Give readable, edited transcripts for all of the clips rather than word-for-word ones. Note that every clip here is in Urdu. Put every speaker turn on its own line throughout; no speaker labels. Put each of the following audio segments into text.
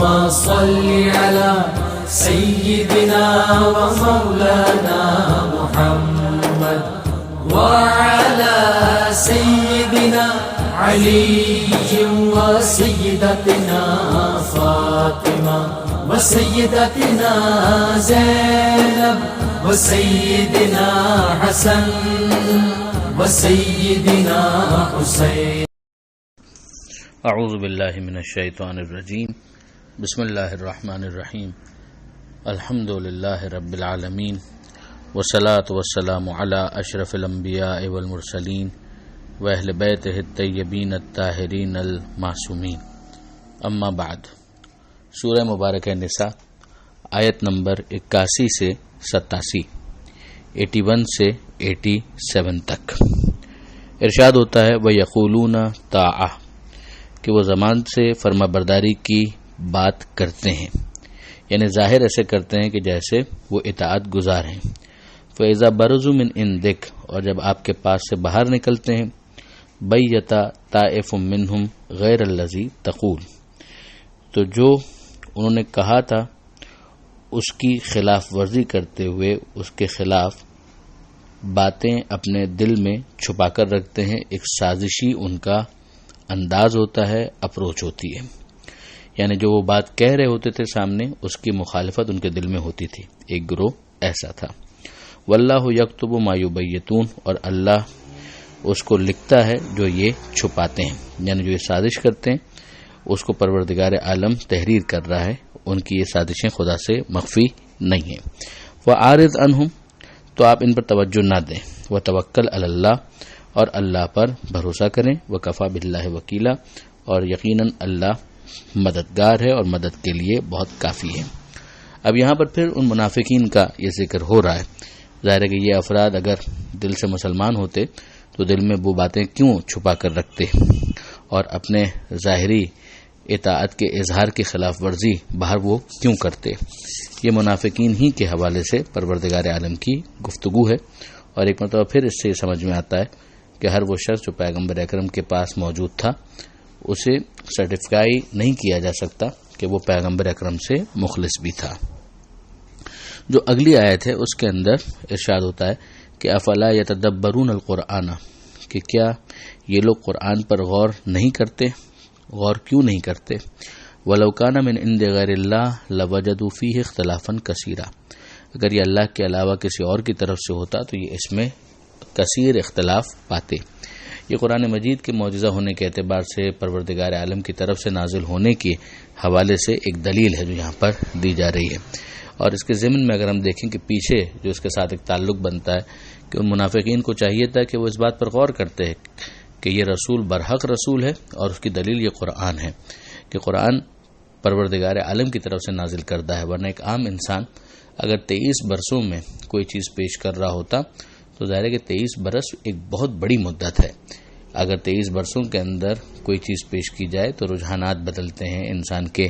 اللهم صل على سيدنا ومولانا محمد وعلى سيدنا علي وسيدتنا فاطمة وسيدتنا زينب وسيدنا حسن وسيدنا حسين.
اعوذ باللہ من الشیطان الرجیم. بسم اللہ الرحمن الرحیم. الحمد للہ رب العالمین والصلاة والسلام علی اشرف الانبیاء والمرسلین واہل بیتہ الطیبین الطاہرین المعصومین. اما بعد. سورہ مبارکہ نساء آیت نمبر 81 سے 87، 81 سے 87 تک ارشاد ہوتا ہے وَيَقُولُونَ طَاعَةٌ، کہ وہ زبان سے فرما برداری کی بات کرتے ہیں، یعنی ظاہر ایسے کرتے ہیں کہ جیسے وہ اطاعت گزار ہیں. فَإِذَا بَرَزُوا مِنْ عِنْدِكَ، اور جب آپ کے پاس سے باہر نکلتے ہیں، بَيَّتَ طَائِفٌ مِّنْهُمْ غَيْرَ الَّذِي تَقُولُ، تو جو انہوں نے کہا تھا اس کی خلاف ورزی کرتے ہوئے اس کے خلاف باتیں اپنے دل میں چھپا کر رکھتے ہیں. ایک سازشی ان کا انداز ہوتا ہے، اپروچ ہوتی ہے، یعنی جو وہ بات کہہ رہے ہوتے تھے سامنے اس کی مخالفت ان کے دل میں ہوتی تھی. ایک گروہ ایسا تھا. واللہ یکتب ما یبیتون، اور اللہ اس کو لکھتا ہے جو یہ چھپاتے ہیں، یعنی جو یہ سازش کرتے ہیں اس کو پروردگار عالم تحریر کر رہا ہے. ان کی یہ سازشیں خدا سے مخفی نہیں ہیں. فَأَعْرِضْ عَنْهُمْ، تو آپ ان پر توجہ نہ دیں. وَتَوَكَّلْ عَلَى اللَّهِ، اور اللہ پر بھروسہ کریں. وَكَفَى بِاللَّهِ وَكِيلًا، اور یقیناً اللہ مددگار ہے اور مدد کے لیے بہت کافی ہے. اب یہاں پر پھر ان منافقین کا یہ ذکر ہو رہا ہے. ظاہر ہے کہ یہ افراد اگر دل سے مسلمان ہوتے تو دل میں وہ باتیں کیوں چھپا کر رکھتے اور اپنے ظاہری اطاعت کے اظہار کی خلاف ورزی باہر وہ کیوں کرتے. یہ منافقین ہی کے حوالے سے پروردگار عالم کی گفتگو ہے. اور ایک مرتبہ پھر اس سے یہ سمجھ میں آتا ہے کہ ہر وہ شخص جو پیغمبر اکرم کے پاس موجود تھا اسے سرٹیفائی نہیں کیا جا سکتا کہ وہ پیغمبر اکرم سے مخلص بھی تھا. جو اگلی آیت ہے اس کے اندر ارشاد ہوتا ہے کہ افلا یتدبرون القرآن، کہ کیا یہ لوگ قرآن پر غور نہیں کرتے. غور کیوں نہیں کرتے؟ وَلَوْ كَانَ مِنْ عِنْدِ غَيْرِ اللَّهِ لَوَجَدُوا فِيهِ اخْتِلَافًا كَثِيرًا، اگر یہ اللہ کے علاوہ کسی اور کی طرف سے ہوتا تو یہ اس میں کثیر اختلاف پاتے. یہ قرآن مجید کے معجزہ ہونے کے اعتبار سے پروردگار عالم کی طرف سے نازل ہونے کے حوالے سے ایک دلیل ہے جو یہاں پر دی جا رہی ہے. اور اس کے ضمن میں اگر ہم دیکھیں کہ پیچھے جو اس کے ساتھ ایک تعلق بنتا ہے کہ ان منافقین کو چاہیے تھا کہ وہ اس بات پر غور کرتے ہیں کہ یہ رسول برحق رسول ہے اور اس کی دلیل یہ قرآن ہے کہ قرآن پروردگار عالم کی طرف سے نازل کردہ ہے. ورنہ ایک عام انسان اگر 23 برسوں میں کوئی چیز پیش کر رہا ہوتا تو ظاہر ہے کہ 23 برس ایک بہت بڑی مدت ہے. اگر 23 برسوں کے اندر کوئی چیز پیش کی جائے تو رجحانات بدلتے ہیں، انسان کے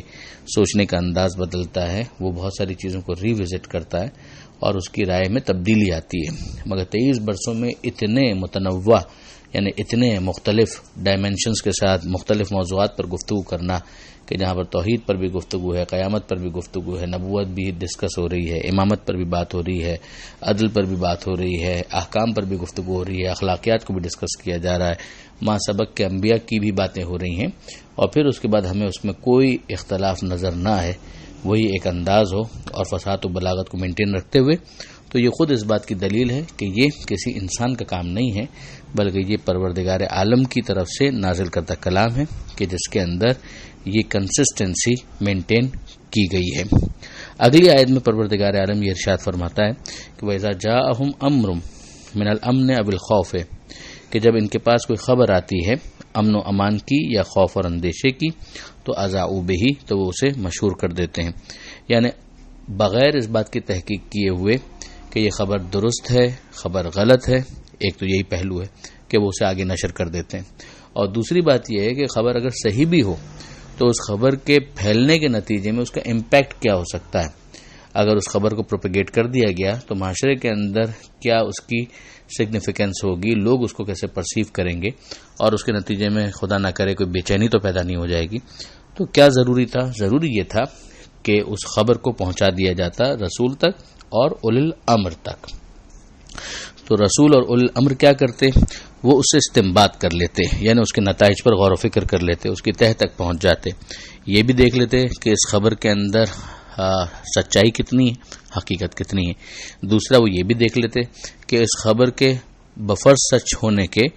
سوچنے کا انداز بدلتا ہے، وہ بہت ساری چیزوں کو ری وزٹ کرتا ہے اور اس کی رائے میں تبدیلی آتی ہے. مگر 23 برسوں میں اتنے متنوع یعنی اتنے مختلف ڈائمینشنز کے ساتھ مختلف موضوعات پر گفتگو کرنا کہ جہاں پر توحید پر بھی گفتگو ہے، قیامت پر بھی گفتگو ہے، نبوت بھی ڈسکس ہو رہی ہے، امامت پر بھی بات ہو رہی ہے، عدل پر بھی بات ہو رہی ہے، احکام پر بھی گفتگو ہو رہی ہے، اخلاقیات کو بھی ڈسکس کیا جا رہا ہے، ماں سبق کے انبیاء کی بھی باتیں ہو رہی ہیں، اور پھر اس کے بعد ہمیں اس میں کوئی اختلاف نظر نہ آئے، وہی ایک انداز ہو اور فصاحت و بلاغت کو مینٹین رکھتے ہوئے، تو یہ خود اس بات کی دلیل ہے کہ یہ کسی انسان کا کام نہیں ہے بلکہ یہ پروردگار عالم کی طرف سے نازل کردہ کلام ہے کہ جس کے اندر یہ کنسسٹنسی مینٹین کی گئی ہے. اگلی آیت میں پروردگار عالم یہ ارشاد فرماتا ہے کہ وَإِذَا جَاءَهُمْ أَمْرٌ مِنَ الْأَمْنِ أَوِ الْخَوْفِ، کہ جب ان کے پاس کوئی خبر آتی ہے امن و امان کی یا خوف اور اندیشے کی تو اذاعوا بہ، تو وہ اسے مشہور کر دیتے ہیں، یعنی بغیر اس بات کی تحقیق کیے ہوئے کہ یہ خبر درست ہے خبر غلط ہے. ایک تو یہی پہلو ہے کہ وہ اسے آگے نشر کر دیتے ہیں، اور دوسری بات یہ ہے کہ خبر اگر صحیح بھی ہو تو اس خبر کے پھیلنے کے نتیجے میں اس کا امپیکٹ کیا ہو سکتا ہے. اگر اس خبر کو پروپیگیٹ کر دیا گیا تو معاشرے کے اندر کیا اس کی سگنیفیکنس ہوگی، لوگ اس کو کیسے پرسیو کریں گے، اور اس کے نتیجے میں خدا نہ کرے کوئی بے چینی تو پیدا نہیں ہو جائے گی. تو کیا ضروری تھا؟ ضروری یہ تھا کہ اس خبر کو پہنچا دیا جاتا رسول تک اور اولی الامر تک. تو رسول اور اولی الامر کیا کرتے؟ وہ اس سے استنباط کر لیتے، یعنی اس کے نتائج پر غور و فکر کر لیتے، اس کی تہ تک پہنچ جاتے. یہ بھی دیکھ لیتے کہ اس خبر کے اندر سچائی کتنی ہے، حقیقت کتنی ہے. دوسرا وہ یہ بھی دیکھ لیتے کہ اس خبر کے بفرض سچ ہونے کے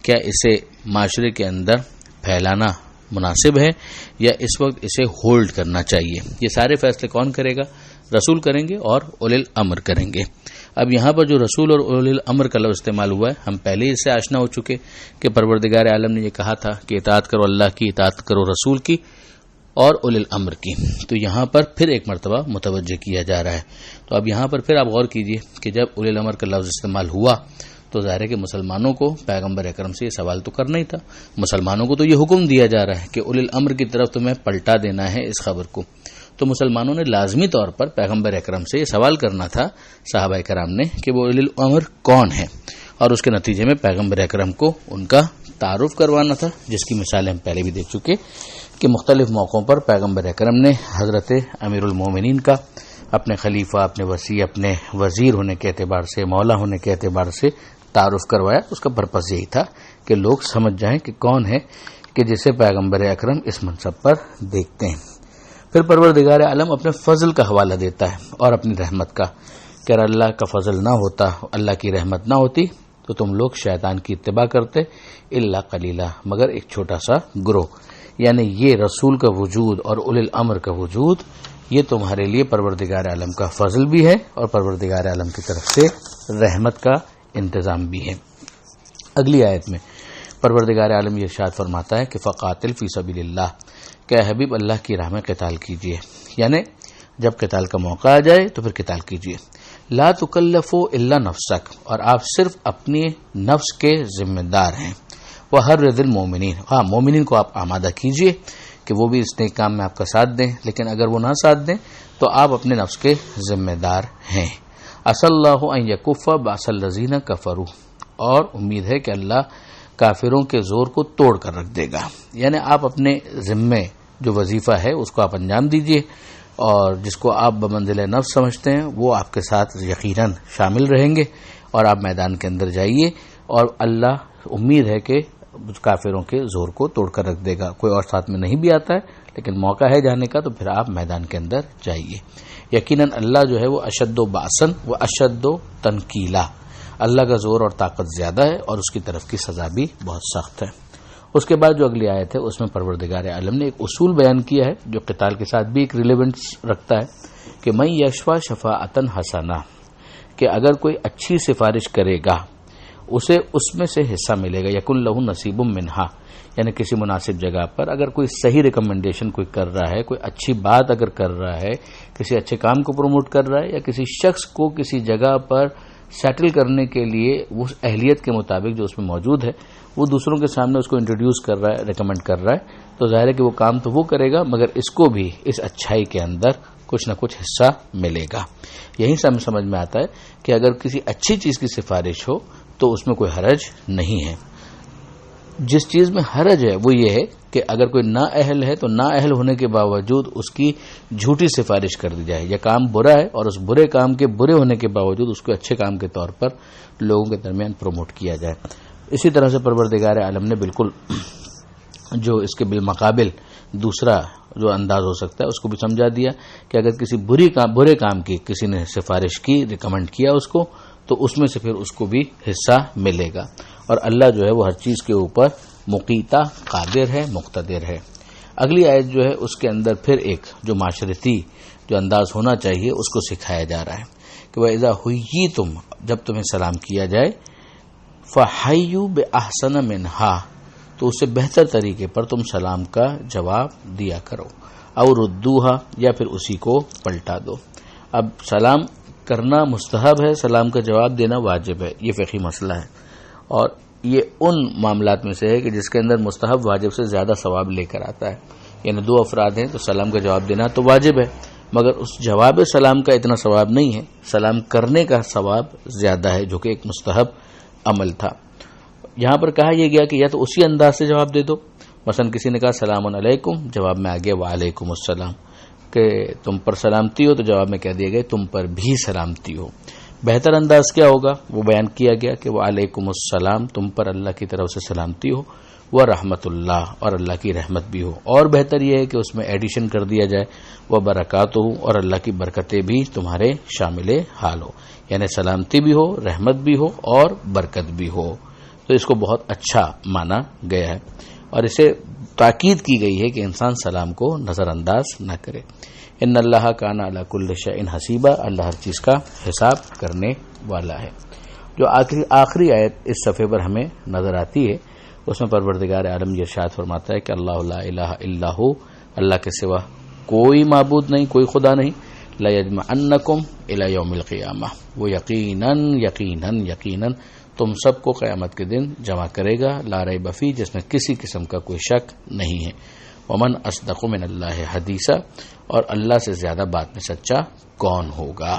کیا اسے معاشرے کے اندر پھیلانا مناسب ہے یا اس وقت اسے ہولڈ کرنا چاہیے. یہ سارے فیصلے کون کرے گا؟ رسول کریں گے اور اولی الامر کریں گے. اب یہاں پر جو رسول اور اولی الامر کا لفظ استعمال ہوا ہے، ہم پہلے اس سے آشنا ہو چکے کہ پروردگار عالم نے یہ کہا تھا کہ اطاعت کرو اللہ کی، اطاعت کرو رسول کی اور اولی الامر کی. تو یہاں پر پھر ایک مرتبہ متوجہ کیا جا رہا ہے. تو اب یہاں پر پھر آپ غور کیجئے کہ جب اولی الامر کا لفظ استعمال ہوا تو ظاہر ہے کہ مسلمانوں کو پیغمبر اکرم سے یہ سوال تو کرنا ہی تھا. مسلمانوں کو تو یہ حکم دیا جا رہا ہے کہ اولی الامر کی طرف تمہیں پلٹا دینا ہے اس خبر کو. تو مسلمانوں نے لازمی طور پر پیغمبر اکرم سے یہ سوال کرنا تھا صحابہ کرام نے کہ وہ اولی الامر کون ہے، اور اس کے نتیجے میں پیغمبر اکرم کو ان کا تعارف کروانا تھا، جس کی مثالیں ہم پہلے بھی دیکھ چکے کہ مختلف موقعوں پر پیغمبر اکرم نے حضرت امیر المومنین کا اپنے خلیفہ، اپنے وصی، اپنے وزیر ہونے کے اعتبار سے، مولا ہونے کے اعتبار سے تعارف کروایا. اس کا پرپس یہی تھا کہ لوگ سمجھ جائیں کہ کون ہے کہ جسے پیغمبر اکرم اس منصب پر دیکھتے ہیں. پھر پروردگار عالم اپنے فضل کا حوالہ دیتا ہے اور اپنی رحمت کا کہ اگر اللہ کا فضل نہ ہوتا، اللہ کی رحمت نہ ہوتی تو تم لوگ شیطان کی اتباع کرتے الا قلیلا، مگر ایک چھوٹا سا گروہ. یعنی یہ رسول کا وجود اور اولی الامر کا وجود یہ تمہارے لیے پروردگار عالم کا فضل بھی ہے اور پروردگار عالم کی طرف سے رحمت کا انتظام بھی ہے. اگلی آیت میں پروردگار عالم یہ ارشاد فرماتا ہے کہ فقاتل فی سبیل اللہ، کہ حبیب اللہ کی راہ میں قتال کیجیے، یعنی جب قتال کا موقع آ جائے تو پھر قتال کیجیے. لا تکلفوا الا نفسک، اور آپ صرف اپنی نفس کے ذمہ دار ہیں. وحرض المومنین، ہاں مومنین کو آپ آمادہ کیجیے کہ وہ بھی اس نیک کام میں آپ کا ساتھ دیں، لیکن اگر وہ نہ ساتھ دیں تو آپ اپنے نفس کے ذمہ دار ہیں. عسى اللہ ان یکف باس الذین کفروا، اور امید ہے کہ اللہ کافروں کے زور کو توڑ کر رکھ دے گا. یعنی آپ اپنے ذمے جو وظیفہ ہے اس کو آپ انجام دیجیے، اور جس کو آپ بمنزل نفس سمجھتے ہیں وہ آپ کے ساتھ یقیناً شامل رہیں گے، اور آپ میدان کے اندر جائیے، اور اللہ امید ہے کہ کافروں کے زور کو توڑ کر رکھ دے گا. کوئی اور ساتھ میں نہیں بھی آتا ہے لیکن موقع ہے جانے کا تو پھر آپ میدان کے اندر جائیے. یقیناً اللہ جو ہے وہ اشد و باسن و اشد و تنکیلا، اللہ کا زور اور طاقت زیادہ ہے اور اس کی طرف کی سزا بھی بہت سخت ہے. اس کے بعد جو اگلی آیت ہے اس میں پروردگار عالم نے ایک اصول بیان کیا ہے جو قتال کے ساتھ بھی ایک ریلیونس رکھتا ہے کہ من یشفع شفاعۃ حسنہ، کہ اگر کوئی اچھی سفارش کرے گا اسے اس میں سے حصہ ملے گا. یکن لہ نصیب منہا، یعنی کسی مناسب جگہ پر اگر کوئی صحیح ریکمنڈیشن کوئی کر رہا ہے، کوئی اچھی بات اگر کر رہا ہے، کسی اچھے کام کو پروموٹ کر رہا ہے، یا کسی شخص کو کسی جگہ پر سیٹل کرنے کے لیے اس اہلیت کے مطابق جو اس میں موجود ہے وہ دوسروں کے سامنے اس کو انٹروڈیوس کر رہا ہے، ریکمنڈ کر رہا ہے، تو ظاہر ہے کہ وہ کام تو وہ کرے گا مگر اس کو بھی اس اچھائی کے اندر کچھ نہ کچھ حصہ ملے گا. یہیں سے ہمیں سمجھ میں آتا ہے کہ اگر کسی اچھی چیز کی سفارش ہو تو اس میں کوئی حرج نہیں ہے. جس چیز میں حرج ہے وہ یہ ہے کہ اگر کوئی نااہل ہے تو نااہل ہونے کے باوجود اس کی جھوٹی سفارش کر دی جائے، یا کام برا ہے اور اس برے کام کے برے ہونے کے باوجود اس کو اچھے کام کے طور پر لوگوں کے درمیان پروموٹ کیا جائے. اسی طرح سے پروردگار عالم نے بالکل جو اس کے بالمقابل دوسرا جو انداز ہو سکتا ہے اس کو بھی سمجھا دیا کہ اگر کسی برے کام کی کسی نے سفارش کی، ریکمنڈ کیا اس کو، تو اس میں سے پھر اس کو بھی حصہ ملے گا. اور اللہ جو ہے وہ ہر چیز کے اوپر مقیتہ، قادر ہے، مقتدر ہے. اگلی آیت جو ہے اس کے اندر پھر ایک جو معاشرتی جو انداز ہونا چاہیے اس کو سکھایا جا رہا ہے کہ وَإِذَا حُيِّيتُمْ، جب تمہیں سلام کیا جائے، فَحَيُّوا بِأَحْسَنَ مِنْهَا، تو اس سے بہتر طریقے پر تم سلام کا جواب دیا کرو، او ردوها، یا پھر اسی کو پلٹا دو. اب سلام کرنا مستحب ہے، سلام کا جواب دینا واجب ہے، یہ فقہی مسئلہ ہے، اور یہ ان معاملات میں سے ہے کہ جس کے اندر مستحب واجب سے زیادہ ثواب لے کر آتا ہے. یعنی دو افراد ہیں تو سلام کا جواب دینا تو واجب ہے، مگر اس جواب سلام کا اتنا ثواب نہیں ہے، سلام کرنے کا ثواب زیادہ ہے جو کہ ایک مستحب عمل تھا. یہاں پر کہا یہ گیا کہ یا تو اسی انداز سے جواب دے دو مثلا کسی نے کہا سلام علیکم، جواب میں آگے وعلیکم السلام، کہ تم پر سلامتی ہو، تو جواب میں کہہ دیا گیا تم پر بھی سلامتی ہو۔ بہتر انداز کیا ہوگا وہ بیان کیا گیا کہ وعلیکم السلام، تم پر اللہ کی طرف سے سلامتی ہو، ورحمۃ اللہ، اور اللہ کی رحمت بھی ہو۔ اور بہتر یہ ہے کہ اس میں ایڈیشن کر دیا جائے وبرکاتہ، اور اللہ کی برکتیں بھی تمہارے شامل حال ہو، یعنی سلامتی بھی ہو، رحمت بھی ہو اور برکت بھی ہو۔ تو اس کو بہت اچھا مانا گیا ہے، اور اسے تاکید کی گئی ہے کہ انسان سلام کو نظر انداز نہ کرے۔ ان اللہ کان علی کل شیء حسیبا، اللہ ہر چیز کا حساب کرنے والا ہے۔ جو آخری آیت اس صفحے پر ہمیں نظر آتی ہے، اس میں پروردگار عالم یہ ارشاد فرماتا ہے کہ اللہ لا الہ الا ہو، اللہ کے سوا کوئی معبود نہیں، کوئی خدا نہیں، لا یجمعنکم الی یوم القیامہ، وہ یقیناً تم سب کو قیامت کے دن جمع کرے گا، لا ریب فیہ، جس میں کسی قسم کا کوئی شک نہیں ہے۔ ومن اصدق من اللہ حدیثا، اور اللہ سے زیادہ بات میں سچا کون ہوگا۔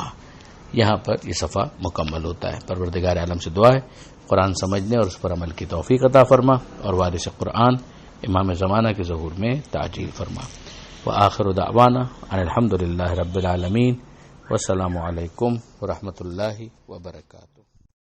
یہاں پر یہ صفحہ مکمل ہوتا ہے۔ پروردگار عالم سے دعا ہے قرآن سمجھنے اور اس پر عمل کی توفیق عطا فرما، اور وارث قرآن امام زمانہ کے ظہور میں تعجیل فرما۔ وآخر دعوانا ان الحمد للہ رب العالمین، والسلام علیکم ورحمۃ اللہ وبرکاتہ۔